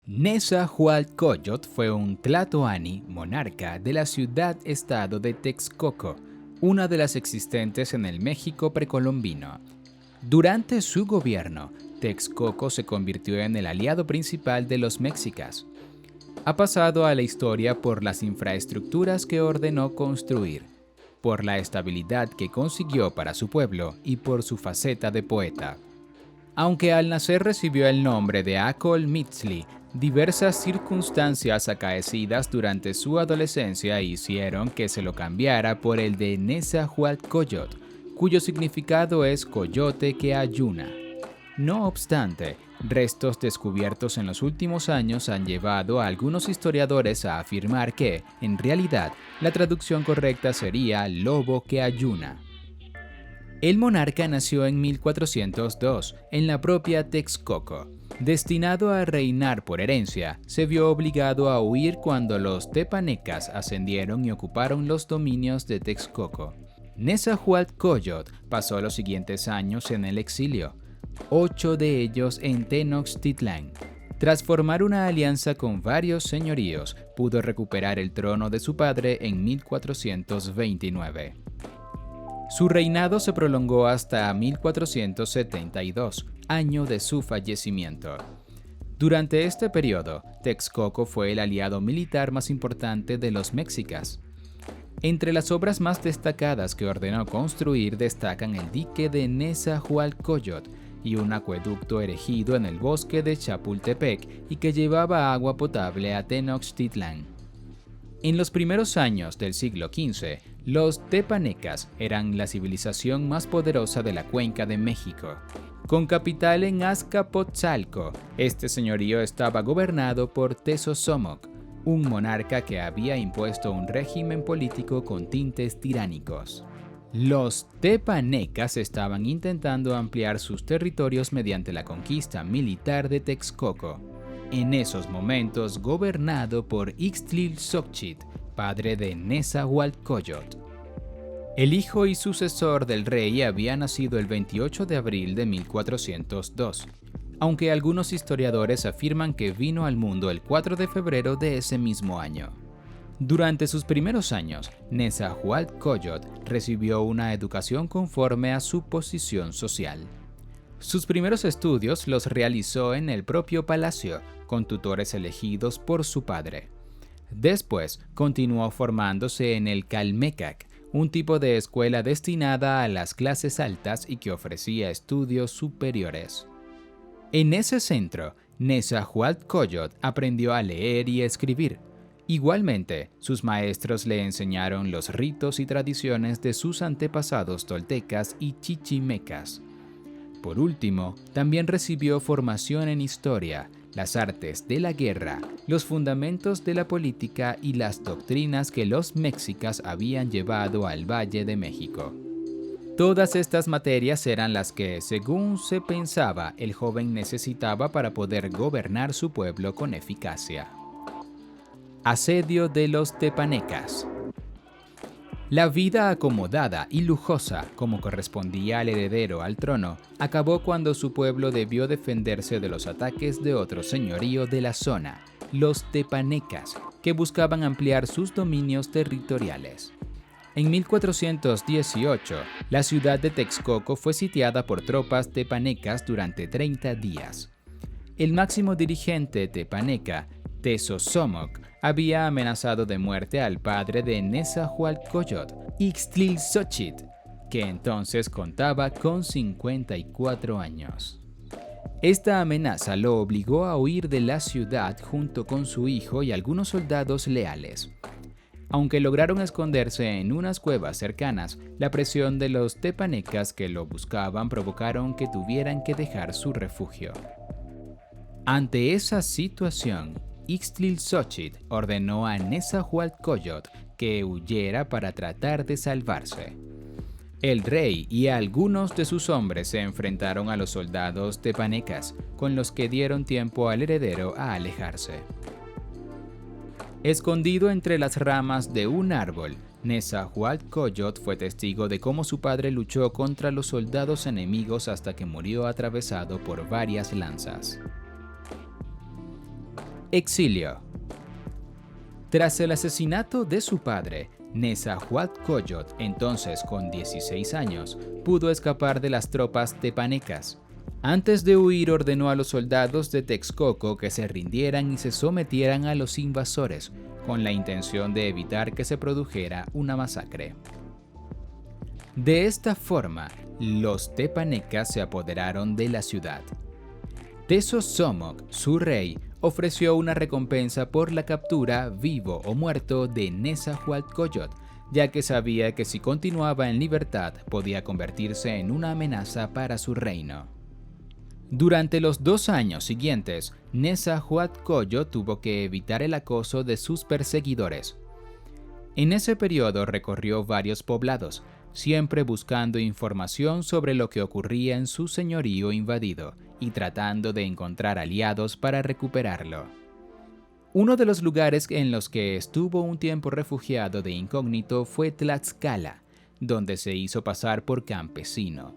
Nezahualcóyotl fue un tlatoani monarca de la ciudad-estado de Texcoco, una de las existentes en el México precolombino. Durante su gobierno, Texcoco se convirtió en el aliado principal de los mexicas. Ha pasado a la historia por las infraestructuras que ordenó construir, por la estabilidad que consiguió para su pueblo y por su faceta de poeta. Aunque al nacer recibió el nombre de Acolmitzli, diversas circunstancias acaecidas durante su adolescencia hicieron que se lo cambiara por el de Nezahualcóyotl, cuyo significado es coyote que ayuna. No obstante, restos descubiertos en los últimos años han llevado a algunos historiadores a afirmar que, en realidad, la traducción correcta sería lobo que ayuna. El monarca nació en 1402 en la propia Texcoco. Destinado a reinar por herencia, se vio obligado a huir cuando los tepanecas ascendieron y ocuparon los dominios de Texcoco. Nezahualcóyotl pasó los siguientes años en el exilio, 8 de ellos en Tenochtitlán. Tras formar una alianza con varios señoríos, pudo recuperar el trono de su padre en 1429. Su reinado se prolongó hasta 1472, año de su fallecimiento. Durante este periodo, Texcoco fue el aliado militar más importante de los mexicas. Entre las obras más destacadas que ordenó construir destacan el dique de Nezahualcóyotl y un acueducto erigido en el bosque de Chapultepec y que llevaba agua potable a Tenochtitlán. En los primeros años del siglo XV, los tepanecas eran la civilización más poderosa de la Cuenca de México. Con capital en Azcapotzalco, este señorío estaba gobernado por Tezosomoc, un monarca que había impuesto un régimen político con tintes tiránicos. Los tepanecas estaban intentando ampliar sus territorios mediante la conquista militar de Texcoco, en esos momentos gobernado por Ixtlilxóchitl, padre de Nezahualcóyotl. El hijo y sucesor del rey había nacido el 28 de abril de 1402, aunque algunos historiadores afirman que vino al mundo el 4 de febrero de ese mismo año. Durante sus primeros años, Nezahualcóyotl recibió una educación conforme a su posición social. Sus primeros estudios los realizó en el propio palacio, con tutores elegidos por su padre. Después, continuó formándose en el Calmecac, un tipo de escuela destinada a las clases altas y que ofrecía estudios superiores. En ese centro, Nezahualcóyotl aprendió a leer y escribir. Igualmente, sus maestros le enseñaron los ritos y tradiciones de sus antepasados toltecas y chichimecas. Por último, también recibió formación en historia, las artes de la guerra, los fundamentos de la política y las doctrinas que los mexicas habían llevado al Valle de México. Todas estas materias eran las que, según se pensaba, el joven necesitaba para poder gobernar su pueblo con eficacia. Asedio de los tepanecas. La vida acomodada y lujosa, como correspondía al heredero al trono, acabó cuando su pueblo debió defenderse de los ataques de otro señorío de la zona, los tepanecas, que buscaban ampliar sus dominios territoriales. En 1418, la ciudad de Texcoco fue sitiada por tropas tepanecas durante 30 días. El máximo dirigente tepaneca, Tezosomoc, había amenazado de muerte al padre de Nezahualcóyotl, Ixtlilxóchitl, que entonces contaba con 54 años. Esta amenaza lo obligó a huir de la ciudad junto con su hijo y algunos soldados leales. Aunque lograron esconderse en unas cuevas cercanas, la presión de los tepanecas que lo buscaban provocaron que tuvieran que dejar su refugio. Ante esa situación, Ixtlilxóchitl ordenó a Nezahualcóyotl que huyera para tratar de salvarse. El rey y algunos de sus hombres se enfrentaron a los soldados tepanecas, con los que dieron tiempo al heredero a alejarse. Escondido entre las ramas de un árbol, Nezahualcóyotl fue testigo de cómo su padre luchó contra los soldados enemigos hasta que murió atravesado por varias lanzas. Exilio. Tras el asesinato de su padre, Nezahualcóyotl, entonces con 16 años, pudo escapar de las tropas tepanecas. Antes de huir, ordenó a los soldados de Texcoco que se rindieran y se sometieran a los invasores, con la intención de evitar que se produjera una masacre. De esta forma, los tepanecas se apoderaron de la ciudad. Tezosomoc, su rey, ofreció una recompensa por la captura, vivo o muerto, de Nezahualcóyotl, ya que sabía que si continuaba en libertad podía convertirse en una amenaza para su reino. Durante los 2 años siguientes, Nezahualcóyotl tuvo que evitar el acoso de sus perseguidores. En ese periodo recorrió varios poblados, siempre buscando información sobre lo que ocurría en su señorío invadido y tratando de encontrar aliados para recuperarlo. Uno de los lugares en los que estuvo un tiempo refugiado de incógnito fue Tlaxcala, donde se hizo pasar por campesino.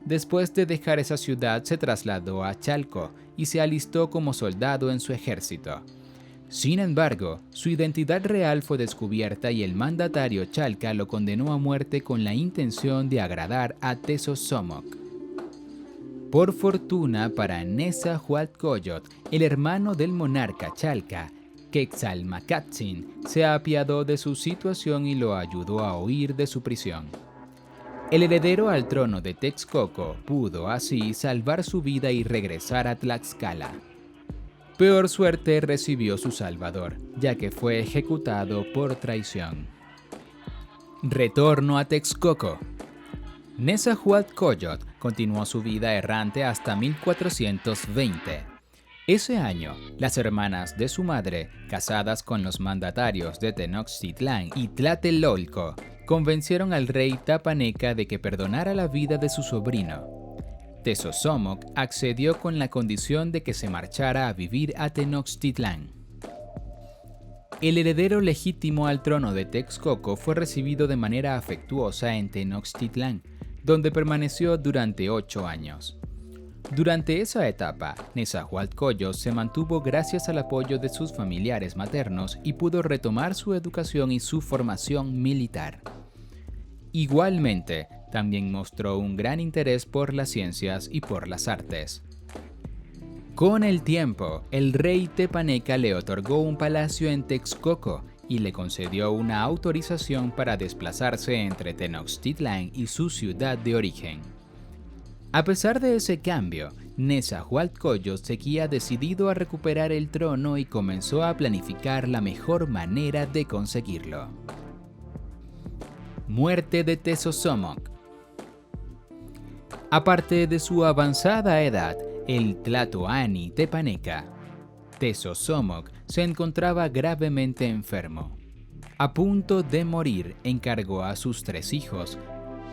Después de dejar esa ciudad se trasladó a Chalco y se alistó como soldado en su ejército. Sin embargo, su identidad real fue descubierta y el mandatario Chalca lo condenó a muerte con la intención de agradar a Tezosomoc. Por fortuna para Nezahualcóyotl, el hermano del monarca Chalca, Quetzalmacatzin, se apiadó de su situación y lo ayudó a huir de su prisión. El heredero al trono de Texcoco pudo así salvar su vida y regresar a Tlaxcala. Peor suerte recibió su salvador, ya que fue ejecutado por traición. Retorno a Texcoco. Nezahualcóyotl continuó su vida errante hasta 1420. Ese año, las hermanas de su madre, casadas con los mandatarios de Tenochtitlán y Tlatelolco, convencieron al rey tapaneca de que perdonara la vida de su sobrino. Tezosomoc accedió con la condición de que se marchara a vivir a Tenochtitlán. El heredero legítimo al trono de Texcoco fue recibido de manera afectuosa en Tenochtitlán, donde permaneció durante 8 años. Durante esa etapa, Nezahualcóyotl se mantuvo gracias al apoyo de sus familiares maternos y pudo retomar su educación y su formación militar. Igualmente, también mostró un gran interés por las ciencias y por las artes. Con el tiempo, el rey tepaneca le otorgó un palacio en Texcoco y le concedió una autorización para desplazarse entre Tenochtitlán y su ciudad de origen. A pesar de ese cambio, Nezahualcóyotl seguía decidido a recuperar el trono y comenzó a planificar la mejor manera de conseguirlo. Muerte de Tezosomoc. Aparte de su avanzada edad, el tlatoani tepaneca, Tezosomoc, se encontraba gravemente enfermo. A punto de morir, encargó a sus 3 hijos,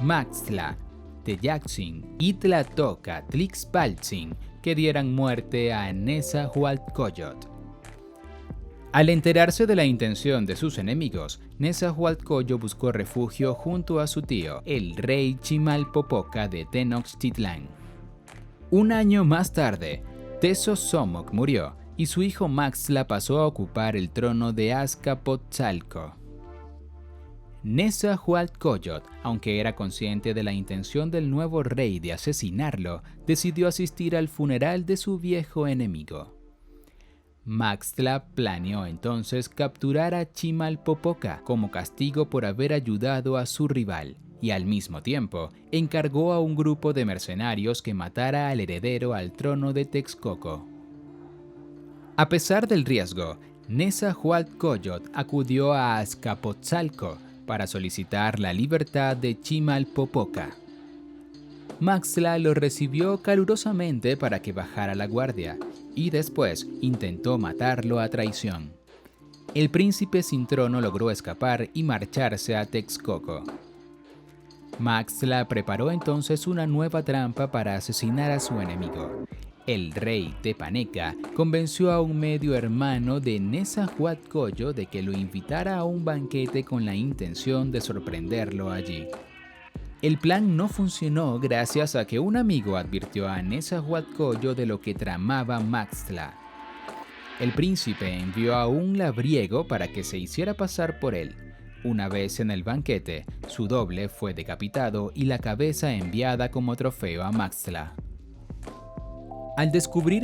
Maxtla, Teyaxin y Tlatoca Tlixpaltzin, que dieran muerte a Nezahualcóyotl. Al enterarse de la intención de sus enemigos, Nezahualcóyotl buscó refugio junto a su tío, el rey Chimalpopoca de Tenochtitlán. Un año más tarde, Tezosomoc murió y su hijo Maxtla pasó a ocupar el trono de Azcapotzalco. Nezahualcóyotl, aunque era consciente de la intención del nuevo rey de asesinarlo, decidió asistir al funeral de su viejo enemigo. Maxtla planeó entonces capturar a Chimalpopoca como castigo por haber ayudado a su rival y al mismo tiempo encargó a un grupo de mercenarios que matara al heredero al trono de Texcoco. A pesar del riesgo, Nezahualcóyotl acudió a Azcapotzalco para solicitar la libertad de Chimalpopoca. Maxtla lo recibió calurosamente para que bajara la guardia y después intentó matarlo a traición. El príncipe sin trono logró escapar y marcharse a Texcoco. Maxtla preparó entonces una nueva trampa para asesinar a su enemigo. El rey tepaneca convenció a un medio hermano de Nezahualcóyotl de que lo invitara a un banquete con la intención de sorprenderlo allí. El plan no funcionó gracias a que un amigo advirtió a Nezahualcóyotl de lo que tramaba Maxtla. El príncipe envió a un labriego para que se hiciera pasar por él. Una vez en el banquete, su doble fue decapitado y la cabeza enviada como trofeo a Maxtla. Al descubrir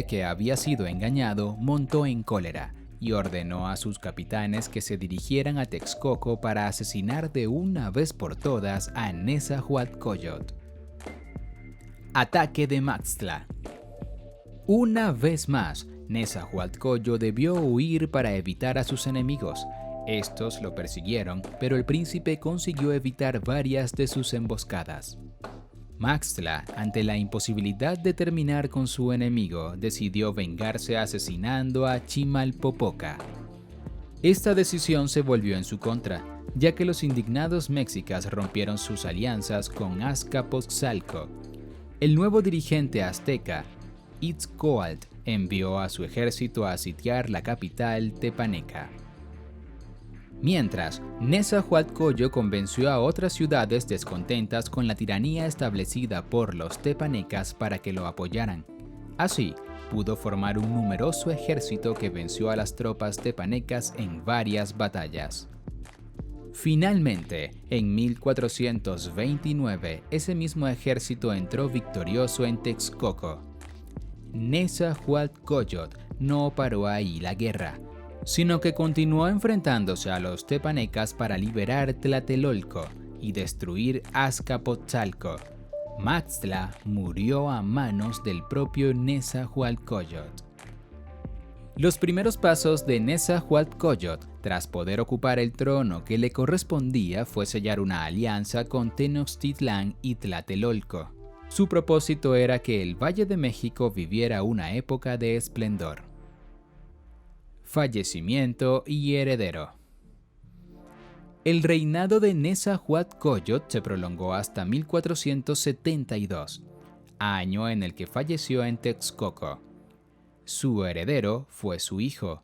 que había sido engañado, montó en cólera y ordenó a sus capitanes que se dirigieran a Texcoco para asesinar de una vez por todas a Nezahualcóyotl. Ataque de Maxtla. Una vez más, Nezahualcóyotl debió huir para evitar a sus enemigos. Estos lo persiguieron, pero el príncipe consiguió evitar varias de sus emboscadas. Maxtla, ante la imposibilidad de terminar con su enemigo, decidió vengarse asesinando a Chimalpopoca. Esta decisión se volvió en su contra, ya que los indignados mexicas rompieron sus alianzas con Azcapotzalco. El nuevo dirigente azteca, Itzcoatl, envió a su ejército a sitiar la capital tepaneca. Mientras, Nezahualcóyotl convenció a otras ciudades descontentas con la tiranía establecida por los tepanecas para que lo apoyaran. Así, pudo formar un numeroso ejército que venció a las tropas tepanecas en varias batallas. Finalmente, en 1429, ese mismo ejército entró victorioso en Texcoco. Nezahualcóyotl no paró ahí la guerra, sino que continuó enfrentándose a los tepanecas para liberar Tlatelolco y destruir Azcapotzalco. Maxtla murió a manos del propio Nezahualcóyotl. Los primeros pasos de Nezahualcóyotl, tras poder ocupar el trono que le correspondía, fue sellar una alianza con Tenochtitlán y Tlatelolco. Su propósito era que el Valle de México viviera una época de esplendor. Fallecimiento y heredero. El reinado de Nezahualcóyotl se prolongó hasta 1472, año en el que falleció en Texcoco. Su heredero fue su hijo,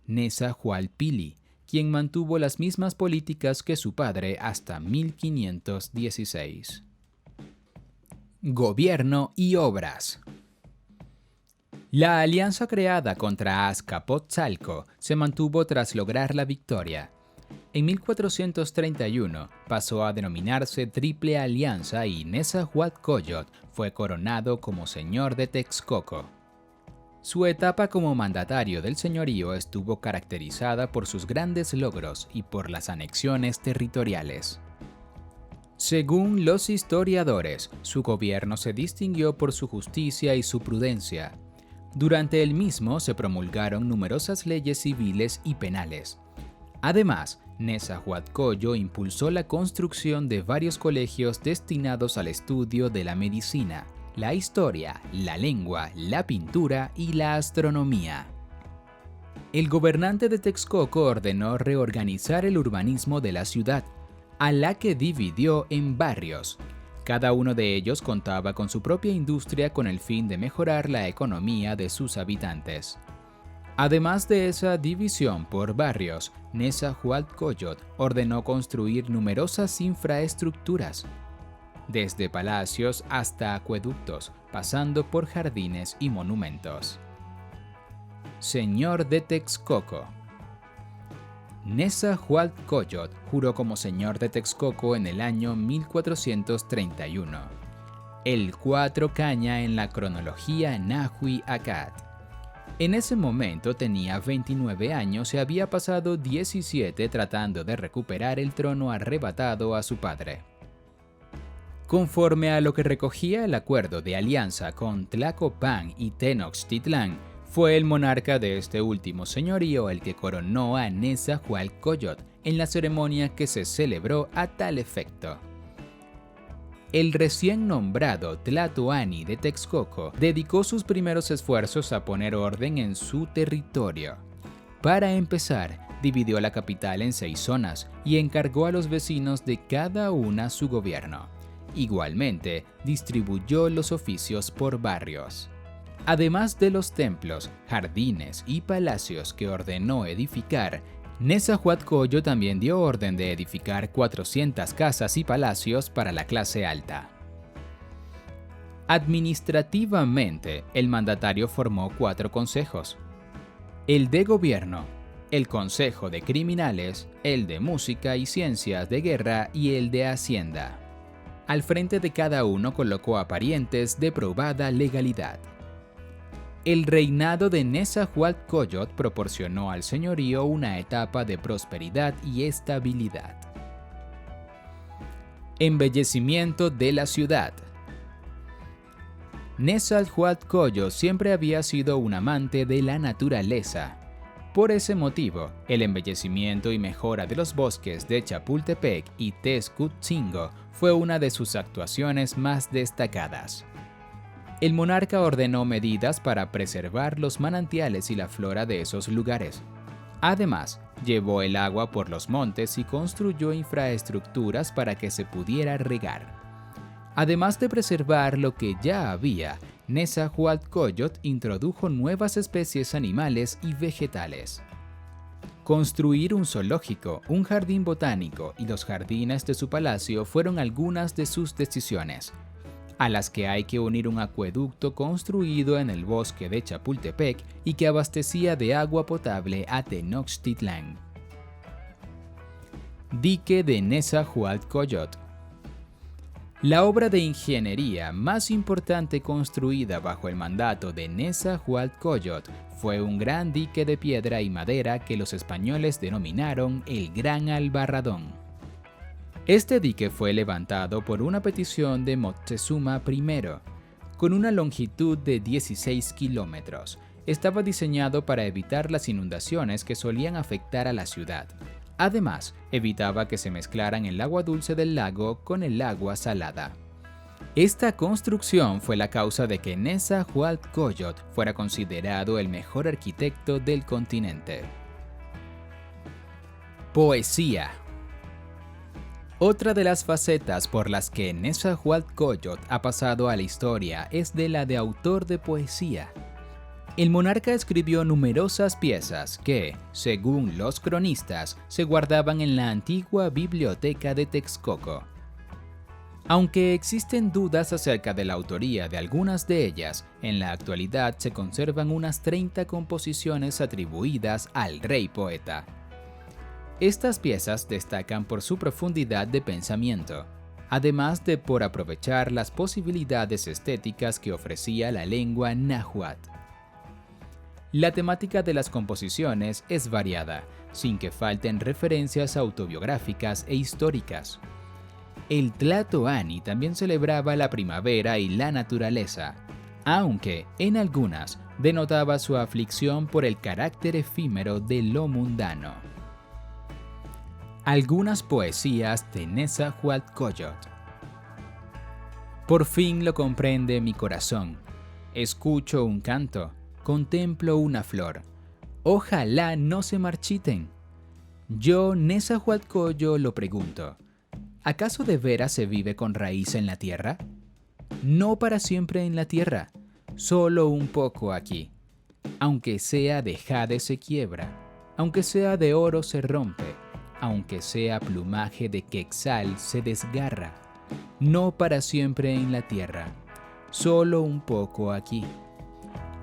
Nezahualpili, quien mantuvo las mismas políticas que su padre hasta 1516. Gobierno y obras. La alianza creada contra Azcapotzalco se mantuvo tras lograr la victoria. En 1431 pasó a denominarse Triple Alianza y Nezahualcóyotl fue coronado como señor de Texcoco. Su etapa como mandatario del señorío estuvo caracterizada por sus grandes logros y por las anexiones territoriales. Según los historiadores, su gobierno se distinguió por su justicia y su prudencia. Durante el mismo se promulgaron numerosas leyes civiles y penales. Además, Nezahualcóyotl impulsó la construcción de varios colegios destinados al estudio de la medicina, la historia, la lengua, la pintura y la astronomía. El gobernante de Texcoco ordenó reorganizar el urbanismo de la ciudad, a la que dividió en barrios. Cada uno de ellos contaba con su propia industria con el fin de mejorar la economía de sus habitantes. Además de esa división por barrios, Nezahualcóyotl ordenó construir numerosas infraestructuras, desde palacios hasta acueductos, pasando por jardines y monumentos. Señor de Texcoco. Nezahualcóyotl juró como señor de Texcoco en el año 1431, el 4 caña en la cronología Nahui Acat. En ese momento tenía 29 años y había pasado 17 tratando de recuperar el trono arrebatado a su padre. Conforme a lo que recogía el acuerdo de alianza con Tlacopan y Tenochtitlán, fue el monarca de este último señorío el que coronó a Nezahualcóyotl en la ceremonia que se celebró a tal efecto. El recién nombrado Tlatoani de Texcoco dedicó sus primeros esfuerzos a poner orden en su territorio. Para empezar, dividió la capital en 6 zonas y encargó a los vecinos de cada una su gobierno. Igualmente, distribuyó los oficios por barrios. Además de los templos, jardines y palacios que ordenó edificar, Nezahualcóyotl también dio orden de edificar 400 casas y palacios para la clase alta. Administrativamente, el mandatario formó 4 consejos: el de Gobierno, el Consejo de Criminales, el de Música y Ciencias de Guerra y el de Hacienda. Al frente de cada uno colocó a parientes de probada legalidad. El reinado de Nezahualcóyotl proporcionó al señorío una etapa de prosperidad y estabilidad. Embellecimiento de la ciudad. Nezahualcóyotl siempre había sido un amante de la naturaleza. Por ese motivo, el embellecimiento y mejora de los bosques de Chapultepec y Texcoatzingó fue una de sus actuaciones más destacadas. El monarca ordenó medidas para preservar los manantiales y la flora de esos lugares. Además, llevó el agua por los montes y construyó infraestructuras para que se pudiera regar. Además de preservar lo que ya había, Nezahualcóyotl introdujo nuevas especies animales y vegetales. Construir un zoológico, un jardín botánico y los jardines de su palacio fueron algunas de sus decisiones, a las que hay que unir un acueducto construido en el bosque de Chapultepec y que abastecía de agua potable a Tenochtitlán. Dique de Nezahualcóyotl. La obra de ingeniería más importante construida bajo el mandato de Nezahualcóyotl fue un gran dique de piedra y madera que los españoles denominaron el Gran Albarradón. Este dique fue levantado por una petición de Moctezuma I, con una longitud de 16 kilómetros. Estaba diseñado para evitar las inundaciones que solían afectar a la ciudad. Además, evitaba que se mezclaran el agua dulce del lago con el agua salada. Esta construcción fue la causa de que Nezahualcóyotl fuera considerado el mejor arquitecto del continente. Poesía. Otra de las facetas por las que Nezahualcóyotl ha pasado a la historia es de la de autor de poesía. El monarca escribió numerosas piezas que, según los cronistas, se guardaban en la antigua biblioteca de Texcoco. Aunque existen dudas acerca de la autoría de algunas de ellas, en la actualidad se conservan unas 30 composiciones atribuidas al rey poeta. Estas piezas destacan por su profundidad de pensamiento, además de por aprovechar las posibilidades estéticas que ofrecía la lengua náhuatl. La temática de las composiciones es variada, sin que falten referencias autobiográficas e históricas. El Tlatoani también celebraba la primavera y la naturaleza, aunque en algunas denotaba su aflicción por el carácter efímero de lo mundano. Algunas poesías de Nezahualcóyotl. Por fin lo comprende mi corazón. Escucho un canto. Contemplo una flor. Ojalá no se marchiten. Yo, Nezahualcóyotl, lo pregunto. ¿Acaso de veras se vive con raíz en la tierra? No para siempre en la tierra, solo un poco aquí. Aunque sea de jade se quiebra, aunque sea de oro se rompe, aunque sea plumaje de quetzal se desgarra. No para siempre en la tierra, solo un poco aquí.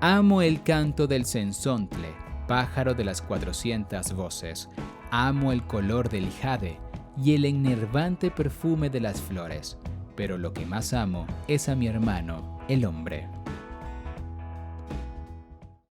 Amo el canto del cenzontle, pájaro de las 400 voces. Amo el color del jade y el enervante perfume de las flores. Pero lo que más amo es a mi hermano, el hombre.